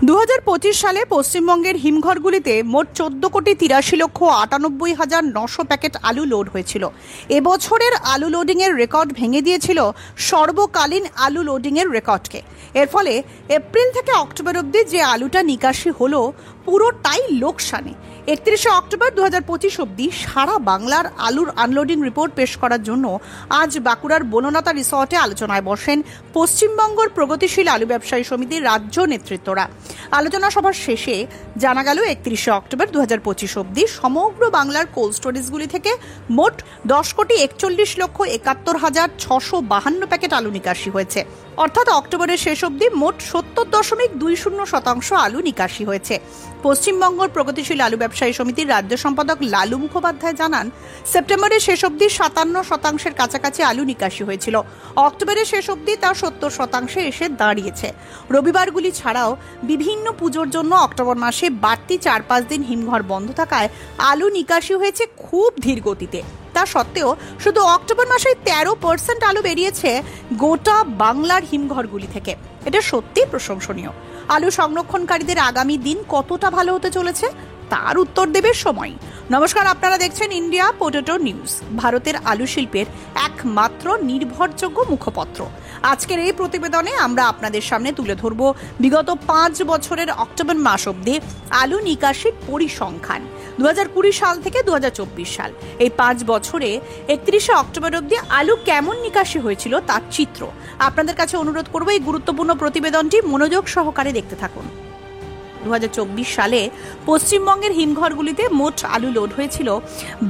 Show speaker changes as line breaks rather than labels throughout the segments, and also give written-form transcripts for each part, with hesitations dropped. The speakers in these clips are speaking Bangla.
2025 সালে পশ্চিমবঙ্গের হিমঘরগুলিতে মোট 14,83,98,900 প্যাকেট আলু লোড হয়েছিল। এবছরের আলু লোডিংয়ের রেকর্ড ভেঙে দিয়েছিল সর্বকালীন আলু লোডিংয়ের রেকর্ডকে। এর ফলে এপ্রিল থেকে অক্টোবর অবধি যে আলুটা নিকাশি হলো পুরোটাই লোকসানে। 31 অক্টোবর 2025 অবধি সারা বাংলার আলুর আনলোডিং রিপোর্ট পেশ করার জন্য আজ বাঁকুড়ার বনলতা রিসর্টে আলোচনায় বসেন পশ্চিমবঙ্গের প্রগতিশীল আলু ব্যবসায়ী সমিতির রাজ্য নেতৃত্বরা। আলোচনা সভার শেষে জানা গেল 31 অক্টোবর 2025 অবধি সমগ্র বাংলার কোল্ড স্টোরেজগুলি থেকে মোট 10,71,71,652 প্যাকেট আলু নিকাশি হয়েছে। অর্থাৎ অক্টোবরের শেষ অবধি মোট 70.20% আলু নিকাশি হয়েছে। পশ্চিমবঙ্গের প্রগতিশীল আলু ব্যবসায়ী সমিতির রাজ্য সম্পাদক লালু মুখোপাধ্যায় জানান, সেপ্টেম্বরের শেষ অবধি 57% কাছাকাছি আলু নিকাশি হয়েছিল। অক্টোবরের শেষ অবধি তা 70% এসে দাঁড়িয়েছে। রবিবারগুলি ছাড়াও বিভিন্ন পুজোর জন্য অক্টোবর মাসে বাড়তি 4-5 দিন হিমঘর বন্ধ থাকায় আলু নিকাশি হয়েছে খুব ধীর গতিতে। তা সত্ত্বেও শুধু অক্টোবর মাসে 13% আলু বেরিয়েছে গোটা বাংলার হিমঘরগুলি থেকে। এটা সত্যি প্রশংসনীয়। আলু সংরক্ষণকারীদের আগামী দিন কতটা ভালো হতে চলেছে তার উত্তর দেবে সময়। নমস্কার, আপনারা দেখছেন ইন্ডিয়া পোটেটো নিউজ, ভারতের আলু শিল্পের একমাত্র নির্ভরযোগ্য মুখপত্র। আজকের এই প্রতিবেদনে আমরা আপনাদের সামনে তুলে ধরব বিগত 5 বছরের অক্টোবর মাস অবধি আলু নিকাশির পরিসংখ্যান। 2020 সাল থেকে 2024 সাল, এই 5 বছরে 31 অক্টোবর অবধি আলু কেমন নিকাশি হয়েছিল তার চিত্র। আপনাদের কাছে অনুরোধ করব এই গুরুত্বপূর্ণ প্রতিবেদনটি মনোযোগ সহকারে দেখতে থাকুন। 2024 সালে পশ্চিমবঙ্গের হিমঘরগুলিতে মোট আলু লোড হয়েছিল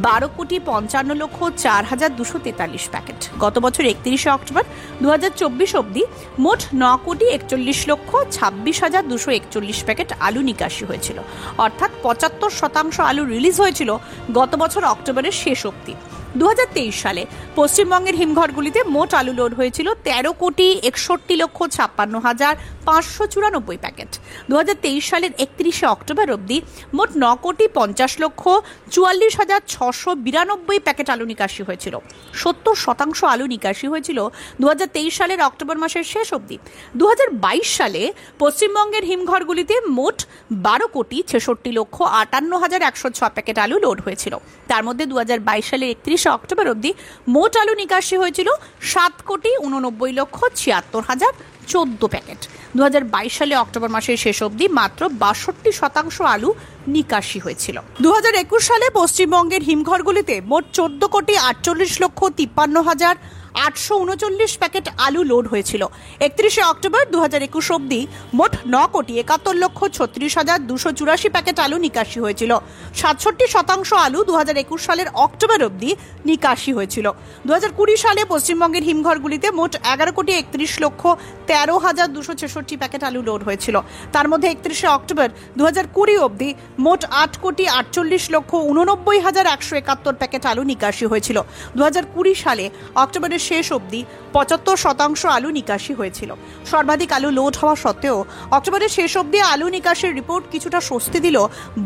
12,55,04,243 প্যাকেট। গত বছর 31 অক্টোবর 2024 অবধি মোট 9,41,26,241 প্যাকেট আলু নিকাশি হয়েছিল। অর্থাৎ 75% আলু রিলিজ হয়েছিল গত বছর অক্টোবরের শেষ অবধি। 2023 সালে পশ্চিমবঙ্গের হিমঘরগুলিতে মোট আলু লোড হয়েছিল 13,61,56,594 প্যাকেট। 2023 সালের 31 অক্টোবর অবধি মোট 9,50,44,692 প্যাকেট আলু নিকাশি হয়েছিল। 70% আলু নিকাশি হয়েছিল 2023 সালের অক্টোবর মাসের শেষ অবধি। 2022 সালে পশ্চিমবঙ্গের হিমঘরগুলিতে মোট 12,66,58,106 প্যাকেট আলু লোড হয়েছিল। তার মধ্যে 2022 সালের 31 অক্টোবর অবধি মোট আলু নিকাশি হয়েছিল 7,89,76,014 প্যাকেট। 2022 সালে অক্টোবর মাসের শেষ অবধি মাত্র 62% আলু নিকাশি হয়েছিল। 2021 সালে পশ্চিমবঙ্গের হিমঘরগুলিতে মোট 14,48,53,839 প্যাকেট আলু লোড হয়েছিল। 31 অক্টোবর 2021 অবধি মোট 9,71,36,284 প্যাকেট আলু নিকাশি হয়েছিল। 67% আলু 2021 সালের অক্টোবর অবধি নিকাশি হয়েছিল। 2020 সালে পশ্চিমবঙ্গের হিমঘরগুলিতে মোট 11,31,13,266 প্যাকেট আলু লোড হয়েছিল। তার মধ্যে 31 অক্টোবর 2020 অবধি মোট 8,48,89,171 প্যাকেট আলু নিকাশি হয়েছিল। 2020 সালে অক্টোবরের শেষ অবধি 75% আলু নিকাশি হয়েছিল। সর্বাধিক আলু লোড হওয়া সত্ত্বেও অক্টোবরের শেষ অবধি আলু নিকাশির রিপোর্ট কিছুটা স্বস্তি দিল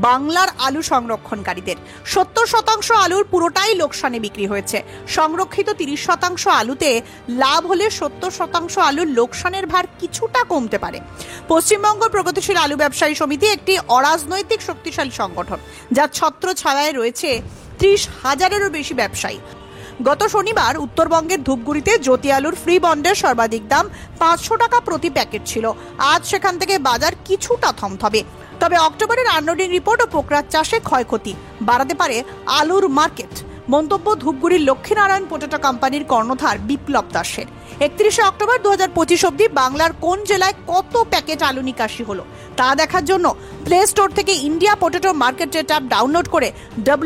বাংলার আলু সংরক্ষণকারীদের। 70% আলুর পুরোটাই লোকসানে বিক্রি হয়েছে। সংরক্ষিত 30% আলুতে লাভ হলে 70% আলুর লোকসানের ভার কিছুটা কমতে পারে। পশ্চিমবঙ্গ প্রগতিশীল আলু ব্যবসায়ী সমিতি একটি অরাজনৈতিক শক্তিশালী সংগঠন, যার ছত্র ছায়ায় রয়েছে 30,000-এরও বেশি ব্যবসায়ী। গত শনিবার উত্তরবঙ্গের ধূপগুড়িতে জ্যোতি আলুর ফ্রি বন্ডের সর্বাধিক দাম 500 টাকা প্রতি প্যাকেট ছিল। আজ সেখান থেকে বাজার কিছুটা থমথমে। তবে অক্টোবরের আনলোডিং রিপোর্ট ও পোকরাজ চাষে ক্ষয়ক্ষতি বাড়াতে পারে আলুর মার্কেট। মন্তব্য ধূপগুড়ির লক্ষ্মীনারায়ণ পোটেটো কোম্পানির কর্ণধার বিপ্লব দাসের। 31 অক্টোবর 2025 অবধি বাংলার কোন জেলায় কত প্যাকেট আলু নিকাশি হলো তা দেখার জন্য প্লে স্টোর থেকে India potato market app download করে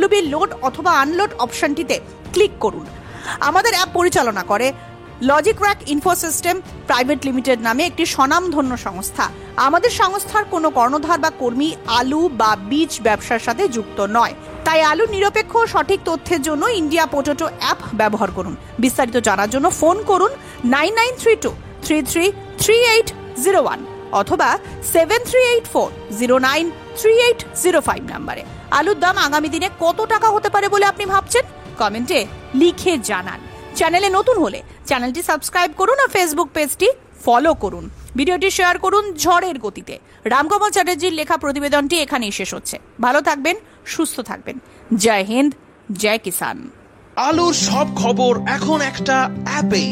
WB লোড অথবা আনলোড অপশনটিতে ক্লিক করুন। আমাদের অ্যাপ পরিচালনা করে লজিক্র্যাক ইনফোসিস্টেম প্রাইভেট লিমিটেড নামে একটি স্বনামধন্য সংস্থা। আমাদের সংস্থার কোনো কর্ণধার বা কর্মী আলু বা বীজ ব্যবসার সাথে যুক্ত নয়। তাই আলু নিরপেক্ষ সঠিক তথ্যের জন্য ইন্ডিয়া পোটেটো অ্যাপ ব্যবহার করুন। বিস্তারিত জানার জন্য ফোন করুন 9932333801 অথবা 7384093805 নম্বরে। আলুর দাম আগামী দিনে কত টাকা হতে পারে বলে আপনি ভাবছেন? কমেন্টে লিখে জানান। চ্যানেলে নতুন হলে চ্যানেলটি সাবস্ক্রাইব করুন আর ফেসবুক পেজটি ফলো করুন। ভিডিওটি শেয়ার করুন ঝড়ের গতিতে। রামকমল চ্যাটার্জির লেখা প্রতিবেদনটি এখানেই শেষ হচ্ছে। ভালো থাকবেন, সুস্থ থাকবেন। জয় হিন্দ, জয় কিষান।
আলুর সব খবর এখন একটা অ্যাপেই।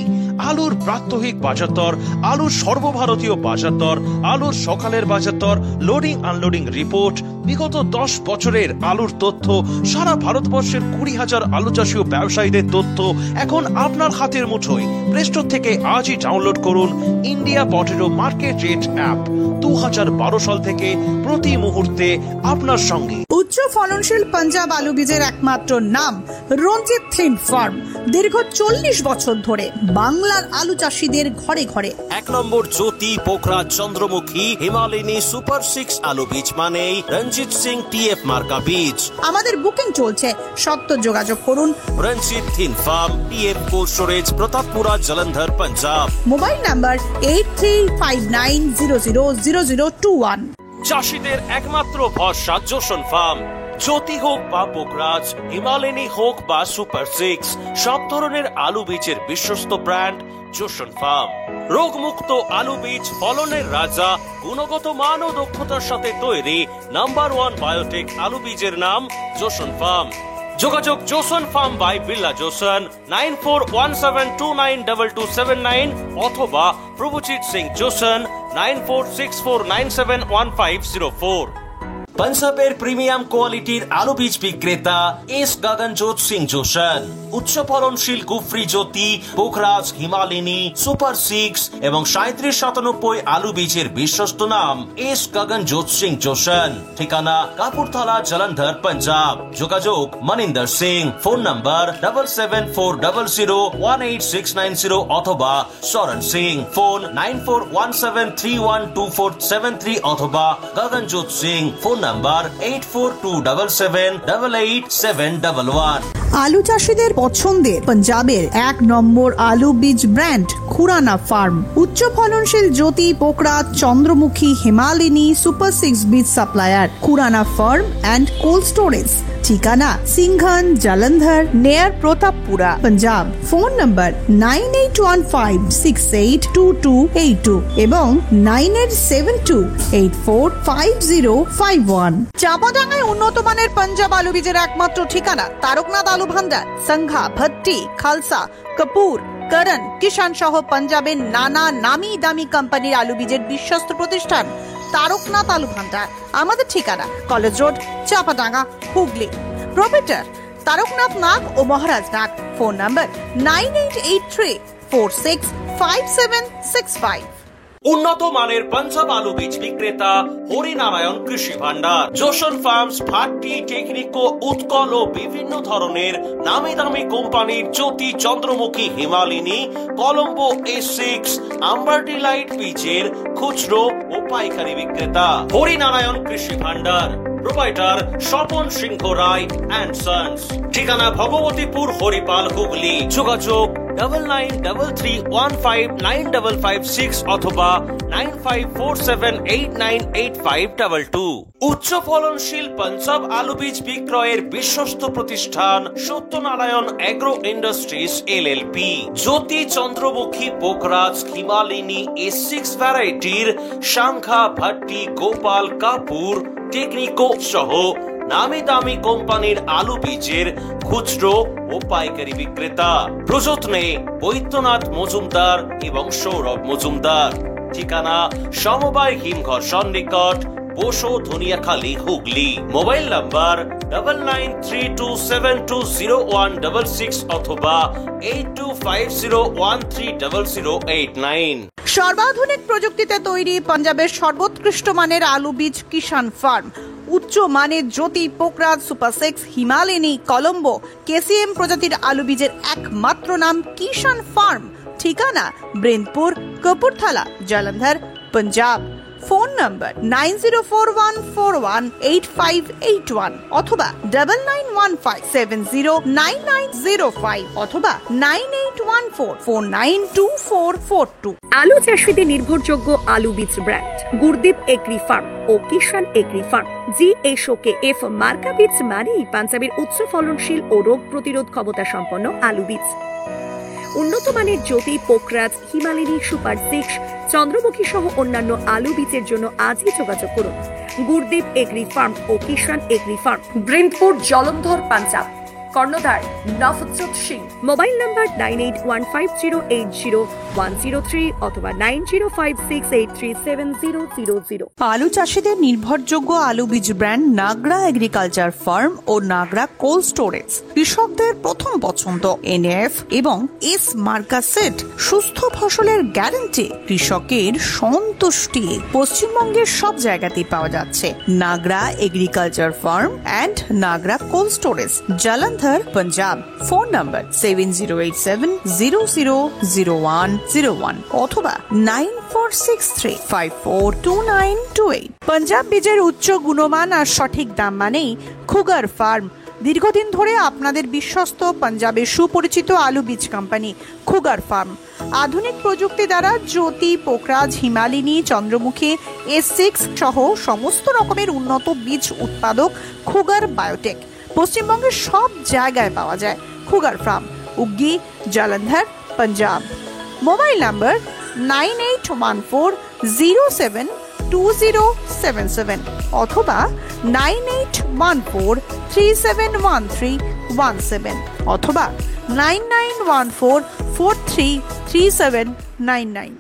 আলুর প্রাত্যহিক বাজার দর, আলুর সর্বভারতীয় বাজার দর, আলুর সকালের বাজার দর, লোডিং আনলোডিং রিপোর্ট, বিগত 10 বছরের আলুর তথ্য, সারা ভারতবর্ষের 20,000 আলু চাষী ও ব্যবসায়ীদের তথ্য এখন আপনার হাতের মুঠোয়। প্লে স্টোর থেকে আজই ডাউনলোড করুন India potato market rate app. 2012 সাল থেকে প্রতি মুহূর্তে আপনার সঙ্গে।
উচ্চ ফলনশীল পাঞ্জাব আলু বীজের একমাত্র নাম রঞ্জিত থিন ফার্ম। দীর্ঘ 40 বছর ধরে বাংলার আলু চাষীদের ঘরে ঘরে।
1 নম্বর জ্যোতি পোখরাজ চন্দ্রমুখী হিমালয়নী সুপার 6 আলু বীজ মানেই রঞ্জিত সিং টিএফ মার্কা বীজ।
আমাদের বুকিং চলছে, সত্ত্বর যোগাযোগ করুন।
Ranjit thin farm, TF cold storage, Pratappura, Jalandhar, Punjab.
Mobile number 8359000021।
চাষীদের একমাত্র ভরসা জোসন ফার্ম। জ্যোতি হোক বা পোখরাজ, হিমালয়নী হোক বা সুপার 6, সব ধরনের আলু বীজের বিশ্বস্ত ব্র্যান্ড জোসন ফার্ম। রোগমুক্ত আলু বীজ, ফলনের রাজা, গুণগত মান ও দক্ষতার সাথে তৈরি নাম্বার 1 বায়োটেক আলু বীজের নাম জোসন ফার্ম। যোগাযোগ Joseon farm by Billah Joseon 9417292279 অথবা প্রভুজিৎ সিং জোসন 9464971504। পাঞ্জাবের প্রিমিয়াম কোয়ালিটির আলু বীজ বিক্রেতা এস গগনজোৎ সিং জোসন। উচ্চ ফলনশীল গুফরি জ্যোতি, পোখরাজ, হিমালয়নী, সুপার 6 এবং 3797 আলু বীজের বিশ্বস্ত নাম এস গগনজোৎ সিং জোসন। ঠিকানা কাপুরথালা, জলন্ধর, পাঞ্জাব। যোগাযোগ মনিন্দর সিং। ফোন নাম্বার 7740018690 অথবা সরণ সিং। ফোন 9417312473 অথবা গগনজোৎ সিং। Phone number 8427788711।
আলু চাষীদের পছন্দের পাঞ্জাবের 1 নম্বর আলু বীজ ব্র্যান্ড খুরানা ফার্ম। উচ্চ ফলনশীল জ্যোতি, পোখরাজ, চন্দ্রমুখী, হিমালয়নী, সুপার 6 বীজ supplier Khurana farm and cold storage. ঠিকানা সিংঘন, জলন্ধর, নেয়ার প্রতাপপুরা, পাঞ্জাব। ফোন নাম্বার 9815682282 এবং 9872845051। চাপাডাঙ্গায় উন্নত মানের পাঞ্জাব আলু বীজের একমাত্র ঠিকানা তারকনাথ আলু ভান্ডার। সংঘা, ভট্টি, খালসা, কাপুর, করণ, কিষান সহ পাঞ্জাবের নানা নামি দামি কোম্পানির আলু বীজের বিশ্বস্ত প্রতিষ্ঠান তারকনাথ আলু ভান্ডার। আমাদের ঠিকানা college road, Chapadanga, Hooghly. Proprietor Taraknath Nag ও মহারাজ নাগ। Phone number 9883465765।
উন্নত মানের পাঞ্জাব আলু বীজ বিক্রেতা হরিনারায়ণ কৃষি ভান্ডার। জোসন ফার্মস, ভাট্টি, টেকনিকো, উৎকল ও বিভিন্ন ধরনের নামি দামি কোম্পানির Jyoti, Chandramukhi, Himalini, Colombo A6, amber delight বীজের খুচরো ও পাইকারি বিক্রেতা Harinarayan Krishi Bhandar. Proprietor Swapan Singha Ray and sons. ঠিকানা ভগবতীপুর, হরিপাল, হুগলি। যোগাযোগ 9933159556 অথবা 9547898522। উচ্চ ফলনশীল পাঞ্জাব আলু বীজ বিক্রয়ের বিশ্বস্ত প্রতিষ্ঠান সত্যনারায়ণ এগ্রো ইন্ডাস্ট্রিজ LLP। জ্যোতি, চন্দ্রমুখী, পোখরাজ, হিমালয়নী, A6 ভ্যারাইটির সংখ্যা, ভট্টি, গোপাল, কাপুর, টেকনিকো সহ নামি দামি কোম্পানির আলু বীজের খুচরো ও পাইকারি বিক্রেতা। প্রযত্নে বৈদ্যনাথ মজুমদার এবং সৌরভ মজুমদার। ঠিকানা সমবায় হিমঘর সন্নিকট, বোসো, ধনিয়াখালী, হুগলি। মোবাইল নাম্বার 9932720166 অথবা 8250130089।
সর্বাধুনিক প্রযুক্তিতে তৈরি পাঞ্জাবের সর্বোৎকৃষ্ট মানের আলু বীজ কিষান ফার্ম। উচ্চ মানের জ্যোতি, পোখরাজ, সুপার 6, হিমালয়নী, কলম্বো, KCM প্রজাতির আলু বীজের একমাত্র নাম কিষান ফার্ম। ঠিকানা ব্রেনপুর, কপুরথালা, জলন্ধর, পাঞ্জাব। ফোন নাম্বার 9041418581 অথবা 9915709905 অথবা 9814492442।
আলু চাষীদের নির্ভরযোগ্য আলু বীজ ব্র্যান্ড গুরদীপ এগ্রি ফার্ম ও কিষান এগ্রি ফার্ম। GSOKF মার্কা বীজ মানেই পাঞ্জাবের উচ্চ ফলনশীল ও রোগ প্রতিরোধ ক্ষমতা সম্পন্ন আলু বীজ। উন্নত মানের জ্যোতি, পোখরাজ, হিমালয়নী, সুপার 6, চন্দ্রমুখী সহ অন্যান্য আলু বীজের জন্য আজই যোগাযোগ করুন গুরদীপ এগ্রি ফার্ম ও কিষান এগ্রি ফার্ম, বৃন্দপুর, জলন্ধর, পাঞ্জাব। কর্ণধার নফজত সিং। মোবাইল নাম্বার 9815080103 অথবা 9056837000।
আলু চাষিদের নির্ভরযোগ্য আলু বীজ ব্র্যান্ড নাগরা এগ্রিকালচার ফার্ম ও নাগরা কোল্ড স্টোরেজ কৃষকদের প্রথম পছন্দ। এনএফ এবং এস মার্কা সেট, সুস্থ ফসলের গ্যারান্টি, কৃষকের সন্তুষ্টি। পশ্চিমবঙ্গের সব জায়গাতেই পাওয়া যাচ্ছে Nagra agriculture farm and Nagra cold storage, Jalandhar, Punjab. Phone number 7087000101 অথবা 9463542928। পাঞ্জাব বীজের উচ্চ গুণমান আর সঠিক দাম মানেই খুগার ফার্ম। দীর্ঘদিন ধরে আপনাদের বিশ্বস্ত পাঞ্জাবের সুপরিচিত আলু বীজ কোম্পানি খুগার ফার্ম। আধুনিক প্রযুক্তি দ্বারা জ্যোতি, পোকরাজ, হিমালিনী, চন্দ্রমুখী, S6 সহ সমস্ত রকমের উন্নত বীজ উৎপাদক খুগার বায়োটেক পশ্চিমবঙ্গের সব জায়গায় পাওয়া যায়। Khugar farm, Uggi, Jalandhar, Punjab. Mobile number 9814072077 অথবা 9814371317 অথবা 9914433799।